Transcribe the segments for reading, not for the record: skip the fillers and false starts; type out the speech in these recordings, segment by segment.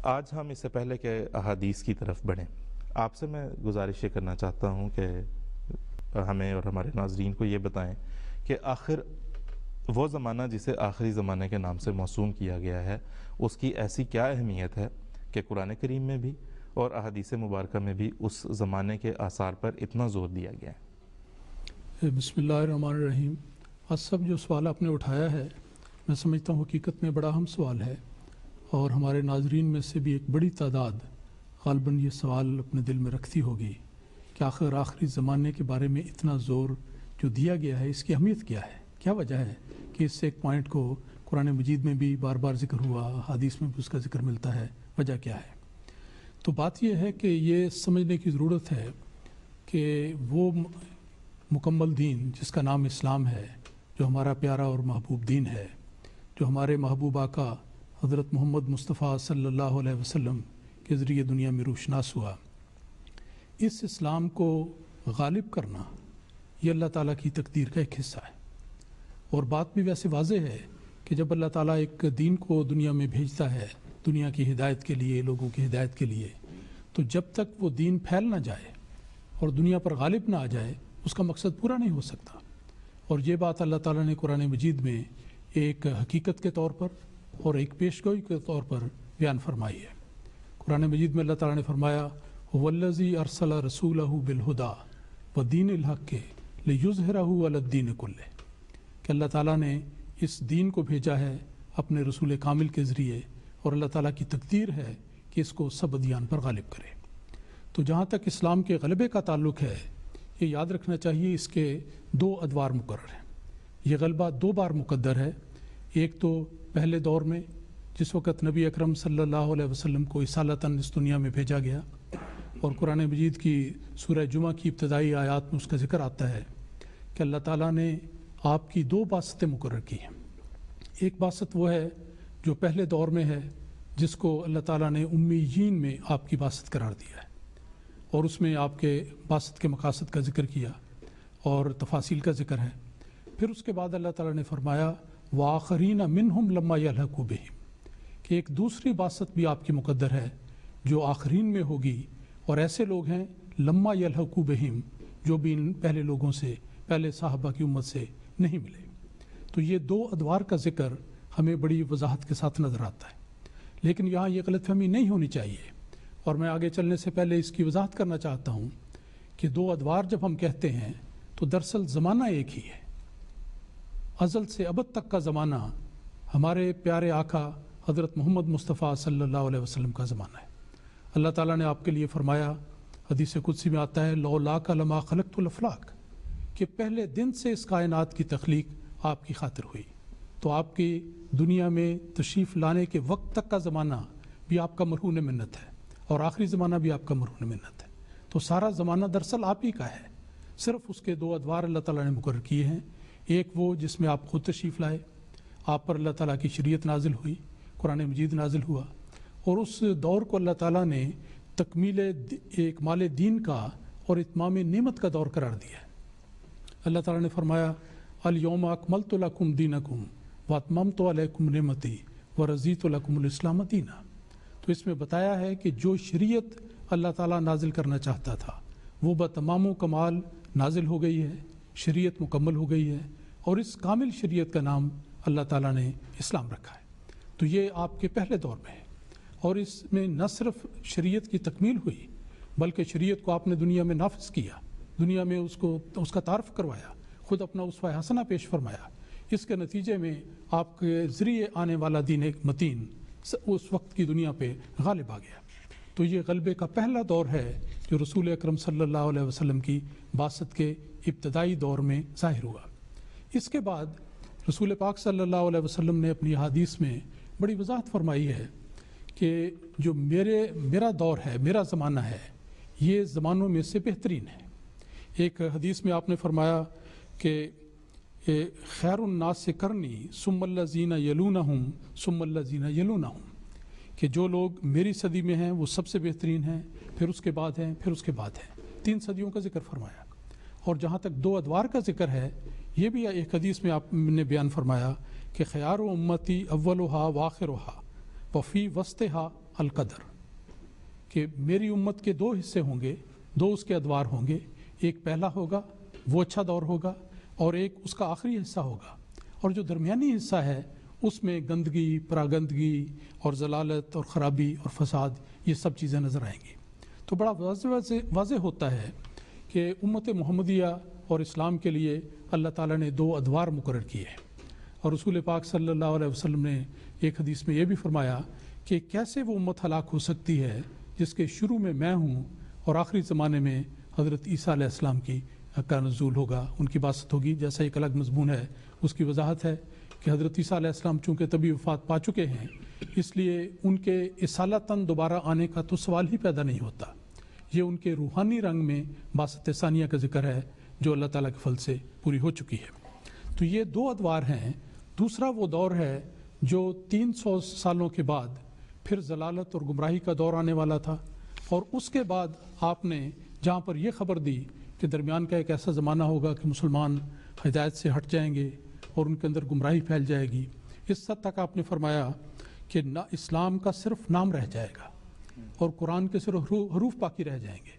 آج ہم اس سے پہلے کہ احادیث کی طرف بڑھیں، آپ سے میں گزارش یہ کرنا چاہتا ہوں کہ ہمیں اور ہمارے ناظرین کو یہ بتائیں کہ آخر وہ زمانہ جسے آخری زمانے کے نام سے موسوم کیا گیا ہے، اس کی ایسی کیا اہمیت ہے کہ قرآن کریم میں بھی اور احادیث مبارکہ میں بھی اس زمانے کے آثار پر اتنا زور دیا گیا ہے؟ بسم اللہ الرحمن الرحیم۔ سب جو سوال آپ نے اٹھایا ہے میں سمجھتا ہوں حقیقت میں بڑا اہم سوال ہے، اور ہمارے ناظرین میں سے بھی ایک بڑی تعداد غالباً یہ سوال اپنے دل میں رکھتی ہوگی کہ آخر آخری زمانے کے بارے میں اتنا زور جو دیا گیا ہے، اس کی اہمیت کیا ہے، کیا وجہ ہے کہ اس ایک پوائنٹ کو قرآن مجید میں بھی بار بار ذکر ہوا، حدیث میں بھی اس کا ذکر ملتا ہے، وجہ کیا ہے؟ تو بات یہ ہے کہ یہ سمجھنے کی ضرورت ہے کہ وہ مکمل دین جس کا نام اسلام ہے، جو ہمارا پیارا اور محبوب دین ہے، جو ہمارے محبوب آقا حضرت محمد مصطفیٰ صلی اللہ علیہ وسلم کے ذریعے دنیا میں روشناس ہوا، اس اسلام کو غالب کرنا یہ اللہ تعالیٰ کی تقدیر کا ایک حصہ ہے۔ اور بات بھی ویسے واضح ہے کہ جب اللہ تعالیٰ ایک دین کو دنیا میں بھیجتا ہے دنیا کی ہدایت کے لیے، لوگوں کی ہدایت کے لیے، تو جب تک وہ دین پھیل نہ جائے اور دنیا پر غالب نہ آ جائے اس کا مقصد پورا نہیں ہو سکتا۔ اور یہ بات اللہ تعالیٰ نے قرآن مجید میں ایک حقیقت کے طور پر اور ایک پیشگوئی کے طور پر بیان فرمائی ہے۔ قرآن مجید میں اللہ تعالیٰ نے فرمایا وَالَّذِي أَرْسَلَ رَسُولَهُ بِالْهُدَى وَدِينِ الْحَقِّ لِيُظْهِرَهُ عَلَى الدِّينِ كُلِّهِ کہ اللہ تعالیٰ نے اس دین کو بھیجا ہے اپنے رسول کامل کے ذریعے، اور اللہ تعالیٰ کی تقدیر ہے کہ اس کو سب ادیان پر غالب کرے۔ تو جہاں تک اسلام کے غلبے کا تعلق ہے، یہ یاد رکھنا چاہیے اس کے دو ادوار مقرر ہیں۔ یہ غلبہ دو بار مقدر ہے، ایک تو پہلے دور میں جس وقت نبی اکرم صلی اللہ علیہ وسلم کو رسالتاً اس دنیا میں بھیجا گیا، اور قرآن مجید کی سورہ جمعہ کی ابتدائی آیات میں اس کا ذکر آتا ہے کہ اللہ تعالیٰ نے آپ کی دو باستیں مقرر کی ہیں۔ ایک باست وہ ہے جو پہلے دور میں ہے، جس کو اللہ تعالیٰ نے امیین میں آپ کی باست قرار دیا ہے، اور اس میں آپ کے باست کے مقاصد کا ذکر کیا اور تفاصیل کا ذکر ہے۔ پھر اس کے بعد اللہ تعالیٰ نے فرمایا وَآخَرِينَ مِنْهُمْ لَمَّا يَلْحَقُوا بِهِمْ کہ ایک دوسری باست بھی آپ کی مقدر ہے جو آخرین میں ہوگی، اور ایسے لوگ ہیں لَمَّا يَلْحَقُوا بِهِمْ جو بھی ان پہلے لوگوں سے، پہلے صحابہ کی امت سے نہیں ملے۔ تو یہ دو ادوار کا ذکر ہمیں بڑی وضاحت کے ساتھ نظر آتا ہے، لیکن یہاں یہ غلط فہمی نہیں ہونی چاہیے، اور میں آگے چلنے سے پہلے اس کی وضاحت کرنا چاہتا ہوں کہ دو ادوار جب ہم کہتے ہیں تو دراصل زمانہ ایک ہی ہے، ازل سے ابد تک کا زمانہ ہمارے پیارے آقا حضرت محمد مصطفیٰ صلی اللہ علیہ وسلم کا زمانہ ہے۔ اللہ تعالیٰ نے آپ کے لیے فرمایا، حدیث قدسی میں آتا ہے لولاک لما خلقت الافلاک کہ پہلے دن سے اس کائنات کی تخلیق آپ کی خاطر ہوئی۔ تو آپ کی دنیا میں تشریف لانے کے وقت تک کا زمانہ بھی آپ کا مرہون منت ہے، اور آخری زمانہ بھی آپ کا مرہون منت ہے۔ تو سارا زمانہ دراصل آپ ہی کا ہے، صرف اس کے دو ادوار اللہ تعالیٰ نے مقرر کیے ہیں۔ ایک وہ جس میں آپ خود تشریف لائے، آپ پر اللہ تعالیٰ کی شریعت نازل ہوئی، قرآن مجید نازل ہوا، اور اس دور کو اللہ تعالیٰ نے تکمیل اکمال دین کا اور اتمام نعمت کا دور قرار دیا ہے۔ اللہ تعالیٰ نے فرمایا الیوم اکملت لکم دینکم واتممت علیکم نعمتی ورضیت لکم الاسلام دینا۔ تو اس میں بتایا ہے کہ جو شریعت اللہ تعالیٰ نازل کرنا چاہتا تھا وہ بتمام و کمال نازل ہو گئی ہے، شریعت مکمل ہو گئی ہے، اور اس کامل شریعت کا نام اللہ تعالیٰ نے اسلام رکھا ہے۔ تو یہ آپ کے پہلے دور میں ہے، اور اس میں نہ صرف شریعت کی تکمیل ہوئی بلکہ شریعت کو آپ نے دنیا میں نافذ کیا، دنیا میں اس کا تعارف کروایا، خود اپنا اسوہ حسنہ پیش فرمایا۔ اس کے نتیجے میں آپ کے ذریعے آنے والا دین متین اس وقت کی دنیا پہ غالب آ گیا۔ تو یہ غلبے کا پہلا دور ہے جو رسول اکرم صلی اللہ علیہ وسلم کی بعثت کے ابتدائی دور میں ظاہر ہوا۔ اس کے بعد رسول پاک صلی اللہ علیہ وسلم نے اپنی حدیث میں بڑی وضاحت فرمائی ہے کہ جو میرا دور ہے، میرا زمانہ ہے، یہ زمانوں میں سے بہترین ہے۔ ایک حدیث میں آپ نے فرمایا کہ خیر الناس سے کرنی ثم الذین یلونہم ثم الذین یلونہم کہ جو لوگ میری صدی میں ہیں وہ سب سے بہترین ہیں، پھر اس کے بعد ہیں، پھر اس کے بعد ہیں۔ 3 صدیوں کا ذکر فرمایا۔ اور جہاں تک 2 ادوار کا ذکر ہے، یہ بھی ایک حدیث میں آپ نے بیان فرمایا کہ خیار امتی اولھا وآخرھا وفی وسطھا القدر کہ میری امت کے 2 حصے ہوں گے، 2 اس کے ادوار ہوں گے، ایک پہلا ہوگا وہ اچھا دور ہوگا اور ایک اس کا آخری حصہ ہوگا، اور جو درمیانی حصہ ہے اس میں گندگی، پراگندگی اور ضلالت اور خرابی اور فساد یہ سب چیزیں نظر آئیں گی۔ تو بڑا واضح ہوتا ہے کہ امت محمدیہ اور اسلام کے لیے اللہ تعالیٰ نے 2 ادوار مقرر کیے ہیں، اور رسول پاک صلی اللہ علیہ وسلم نے ایک حدیث میں یہ بھی فرمایا کہ کیسے وہ امت ہلاک ہو سکتی ہے جس کے شروع میں ہوں اور آخری زمانے میں حضرت عیسیٰ علیہ السلام کا نزول ہوگا، ان کی باسط ہوگی۔ جیسا ایک الگ مضمون ہے، اس کی وضاحت ہے کہ حضرت عیسیٰ علیہ السلام چونکہ طبی وفات پا چکے ہیں، اس لیے ان کے اصالتاً دوبارہ آنے کا تو سوال ہی پیدا نہیں ہوتا۔ یہ ان کے روحانی رنگ میں باسط ثانیہ کا ذکر ہے جو اللہ تعالیٰ کے فضل سے پوری ہو چکی ہے۔ تو یہ 2 ادوار ہیں۔ دوسرا وہ دور ہے جو 300 سالوں کے بعد پھر ضلالت اور گمراہی کا دور آنے والا تھا، اور اس کے بعد آپ نے جہاں پر یہ خبر دی کہ درمیان کا ایک ایسا زمانہ ہوگا کہ مسلمان ہدایت سے ہٹ جائیں گے اور ان کے اندر گمراہی پھیل جائے گی، اس حد تک آپ نے فرمایا کہ نہ اسلام کا صرف نام رہ جائے گا اور قرآن کے صرف حروف باقی رہ جائیں گے،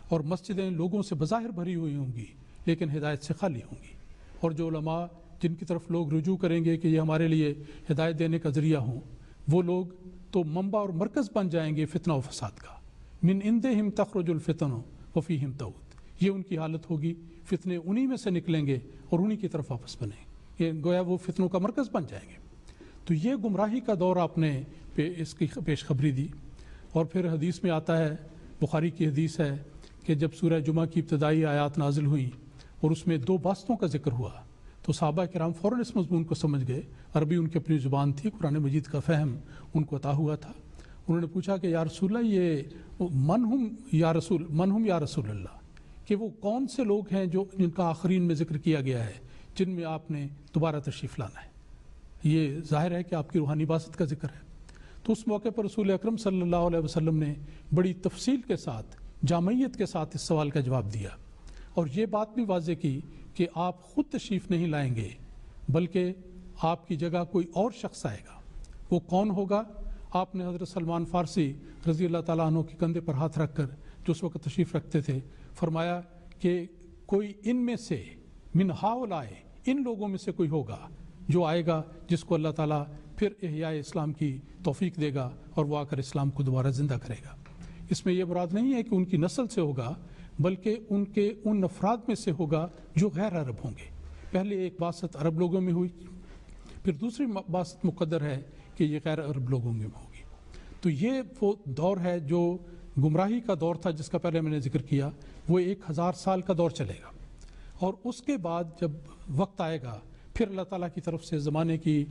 اور مسجدیں لوگوں سے بظاہر بھری ہوئی ہوں گی لیکن ہدایت سے خالی ہوں گی، اور جو علماء جن کی طرف لوگ رجوع کریں گے کہ یہ ہمارے لیے ہدایت دینے کا ذریعہ ہوں، وہ لوگ تو منبع اور مرکز بن جائیں گے فتنہ و فساد کا۔ من عندہم تخرج الفتن وفیہم تعود، یہ ان کی حالت ہوگی، فتنے انہی میں سے نکلیں گے اور انہی کی طرف واپس بنیں گے، یہ گویا وہ فتنوں کا مرکز بن جائیں گے۔ تو یہ گمراہی کا دور آپ نے اس کی پیش خبری دی۔ اور پھر حدیث میں آتا ہے، بخاری کی حدیث ہے کہ جب سورہ جمعہ کی ابتدائی آیات نازل ہوئیں اور اس میں 2 باستوں کا ذکر ہوا تو صحابہ کرام فوراً اس مضمون کو سمجھ گئے، عربی ان کی اپنی زبان تھی، قرآن مجید کا فہم ان کو عطا ہوا تھا۔ انہوں نے پوچھا کہ یا رسول اللہ یہ من ہم یا رسول اللہ، کہ وہ کون سے لوگ ہیں جن کا آخرین میں ذکر کیا گیا ہے، جن میں آپ نے دوبارہ تشریف لانا ہے؟ یہ ظاہر ہے کہ آپ کی روحانی باسط کا ذکر ہے۔ تو اس موقع پر رسول اکرم صلی اللہ علیہ وسلم نے بڑی تفصیل کے ساتھ، جامعیت کے ساتھ اس سوال کا جواب دیا، اور یہ بات بھی واضح کی کہ آپ خود تشریف نہیں لائیں گے بلکہ آپ کی جگہ کوئی اور شخص آئے گا۔ وہ کون ہوگا؟ آپ نے حضرت سلمان فارسی رضی اللہ تعالیٰ عنہ کے کندھے پر ہاتھ رکھ کر، جو اس وقت تشریف رکھتے تھے، فرمایا کہ کوئی ان میں سے من ہؤلاء، ان لوگوں میں سے کوئی ہوگا جو آئے گا جس کو اللہ تعالیٰ پھر احیاء اسلام کی توفیق دے گا اور وہ آ کر اسلام کو دوبارہ زندہ کرے گا۔ اس میں یہ مراد نہیں ہے کہ ان کی نسل سے ہوگا، بلکہ ان افراد میں سے ہوگا جو غیر عرب ہوں گے۔ پہلے ایک باسط عرب لوگوں میں ہوئی، پھر دوسری باسط مقدر ہے کہ یہ غیر عرب لوگوں میں ہوگی۔ تو یہ وہ دور ہے جو گمراہی کا دور تھا جس کا پہلے میں نے ذکر کیا، وہ 1000 سال کا دور چلے گا، اور اس کے بعد جب وقت آئے گا پھر اللہ تعالیٰ کی طرف سے زمانے کی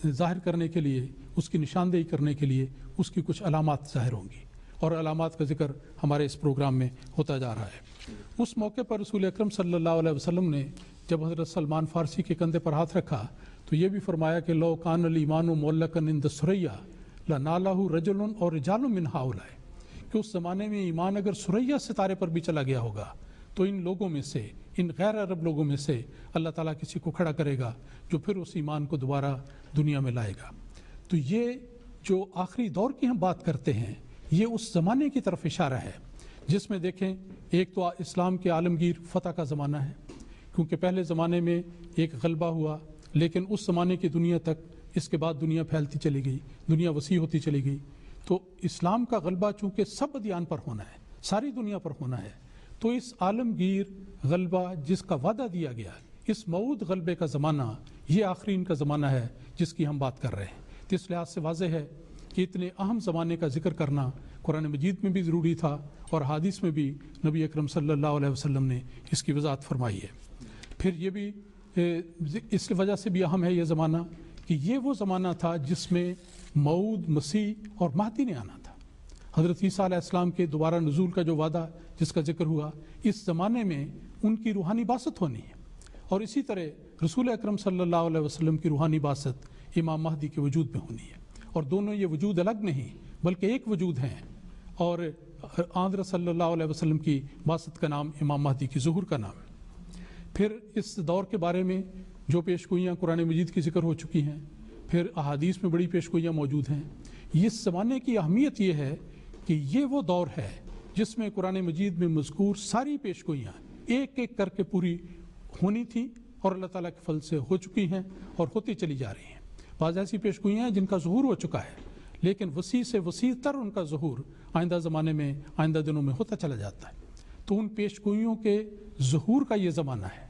ظاہر کرنے کے لیے، اس کی نشاندہی کرنے کے لیے اس کی کچھ علامات ظاہر ہوں گی، اور علامات کا ذکر ہمارے اس پروگرام میں ہوتا جا رہا ہے۔ اس موقع پر رسول اکرم صلی اللہ علیہ وسلم نے جب حضرت سلمان فارسی کے کندھے پر ہاتھ رکھا تو یہ بھی فرمایا کہ لو کان الایمان معلقا عند ثریا لنالہ رجل اور رجال من ہؤلاء، کہ اس زمانے میں ایمان اگر ثریا ستارے پر بھی چلا گیا ہوگا تو ان لوگوں میں سے، ان غیر عرب لوگوں میں سے اللہ تعالیٰ کسی کو کھڑا کرے گا جو پھر اس ایمان کو دوبارہ دنیا میں لائے گا۔ تو یہ جو آخری دور کی ہم بات کرتے ہیں، یہ اس زمانے کی طرف اشارہ ہے جس میں دیکھیں ایک تو اسلام کے عالمگیر فتح کا زمانہ ہے، کیونکہ پہلے زمانے میں ایک غلبہ ہوا، لیکن اس زمانے کی دنیا تک اس کے بعد دنیا پھیلتی چلی گئی، دنیا وسیع ہوتی چلی گئی۔ تو اسلام کا غلبہ چونکہ سب ادیان پر ہونا ہے، ساری دنیا پر ہونا ہے، تو اس عالمگیر غلبہ جس کا وعدہ دیا گیا، اس موعود غلبے کا زمانہ یہ آخرین کا زمانہ ہے جس کی ہم بات کر رہے ہیں۔ تو اس لحاظ سے واضح ہے کہ اتنے اہم زمانے کا ذکر کرنا قرآن مجید میں بھی ضروری تھا، اور حدیث میں بھی نبی اکرم صلی اللہ علیہ وسلم نے اس کی وضاحت فرمائی ہے۔ پھر یہ بھی اس وجہ سے بھی اہم ہے یہ زمانہ کہ یہ وہ زمانہ تھا جس میں موعود مسیح اور مہدی نے آنا تھا۔ حضرت عیسیٰ علیہ السلام کے دوبارہ نزول کا جو وعدہ جس کا ذکر ہوا، اس زمانے میں ان کی روحانی باسط ہونی ہے، اور اسی طرح رسول اکرم صلی اللہ علیہ وسلم کی روحانی باسط امام مہدی کے وجود میں ہونی ہے، اور دونوں یہ وجود الگ نہیں بلکہ ایک وجود ہیں، اور حضرت صلی اللہ علیہ وسلم کی باسط کا نام امام مہدی کی ظہور کا نام ہے۔ پھر اس دور کے بارے میں جو پیش گوئیاں قرآن مجید کی ذکر ہو چکی ہیں، پھر احادیث میں بڑی پیش گوئیاں موجود ہیں۔ اس زمانے کی اہمیت یہ ہے کہ یہ وہ دور ہے جس میں قرآن مجید میں مذکور ساری پیشگوئیاں ایک ایک کر کے پوری ہونی تھیں اور اللہ تعالیٰ کے فضل سے ہو چکی ہیں اور ہوتی چلی جا رہی ہیں۔ بعض ایسی پیشگوئیاں ہیں جن کا ظہور ہو چکا ہے، لیکن وسیع سے وسیع تر ان کا ظہور آئندہ زمانے میں، آئندہ دنوں میں ہوتا چلا جاتا ہے۔ تو ان پیشگوئیوں کے ظہور کا یہ زمانہ ہے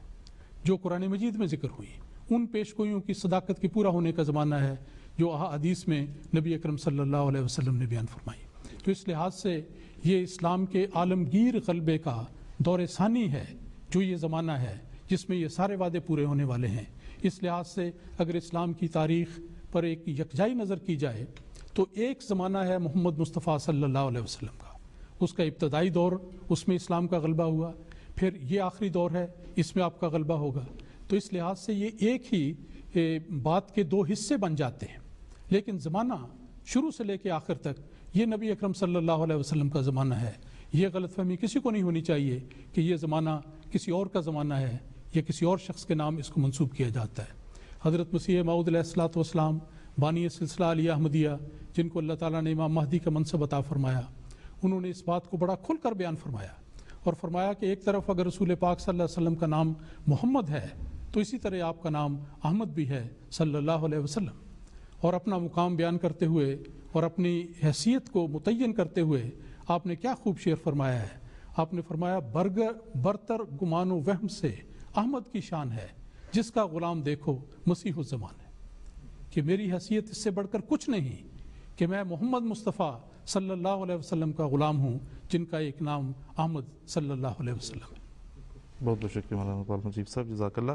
جو قرآن مجید میں ذکر ہوئی، ان پیشگوئیوں کی صداقت کے پورا ہونے کا زمانہ ہے جو احادیث میں نبی اکرم صلی اللہ علیہ وسلم نے بیان فرمائی۔ تو اس لحاظ سے یہ اسلام کے عالمگیر غلبے کا دور ثانی ہے جو یہ زمانہ ہے جس میں یہ سارے وعدے پورے ہونے والے ہیں۔ اس لحاظ سے اگر اسلام کی تاریخ پر ایک یکجائی نظر کی جائے تو ایک زمانہ ہے محمد مصطفیٰ صلی اللہ علیہ وسلم کا، اس کا ابتدائی دور، اس میں اسلام کا غلبہ ہوا، پھر یہ آخری دور ہے، اس میں آپ کا غلبہ ہوگا۔ تو اس لحاظ سے یہ ایک ہی بات کے دو حصے بن جاتے ہیں، لیکن زمانہ شروع سے لے کے آخر تک یہ نبی اکرم صلی اللہ علیہ وسلم کا زمانہ ہے۔ یہ غلط فہمی کسی کو نہیں ہونی چاہیے کہ یہ زمانہ کسی اور کا زمانہ ہے یا کسی اور شخص کے نام اس کو منسوب کیا جاتا ہے۔ حضرت مسیح موعود علیہ الصلوۃ والسلام بانی سلسلہ علیہ احمدیہ، جن کو اللہ تعالیٰ نے امام مہدی کا منصب عطا فرمایا، انہوں نے اس بات کو بڑا کھل کر بیان فرمایا اور فرمایا کہ ایک طرف اگر رسول پاک صلی اللہ علیہ وسلم کا نام محمد ہے تو اسی طرح آپ کا نام احمد بھی ہے صلی اللہ علیہ وسلم۔ اور اپنا مقام بیان کرتے ہوئے اور اپنی حیثیت کو متعین کرتے ہوئے آپ نے کیا خوب شعر فرمایا ہے، آپ نے فرمایا برتر گمان و وہم سے احمد کی شان ہے، جس کا غلام دیکھو مسیح الزمان ہے، کہ میری حیثیت اس سے بڑھ کر کچھ نہیں کہ میں محمد مصطفیٰ صلی اللہ علیہ وسلم کا غلام ہوں جن کا ایک نام احمد صلی اللہ علیہ وسلم ہے۔ بہت بہت شکریہ مولانا اقبال مجیب صاحب، جزاک اللہ۔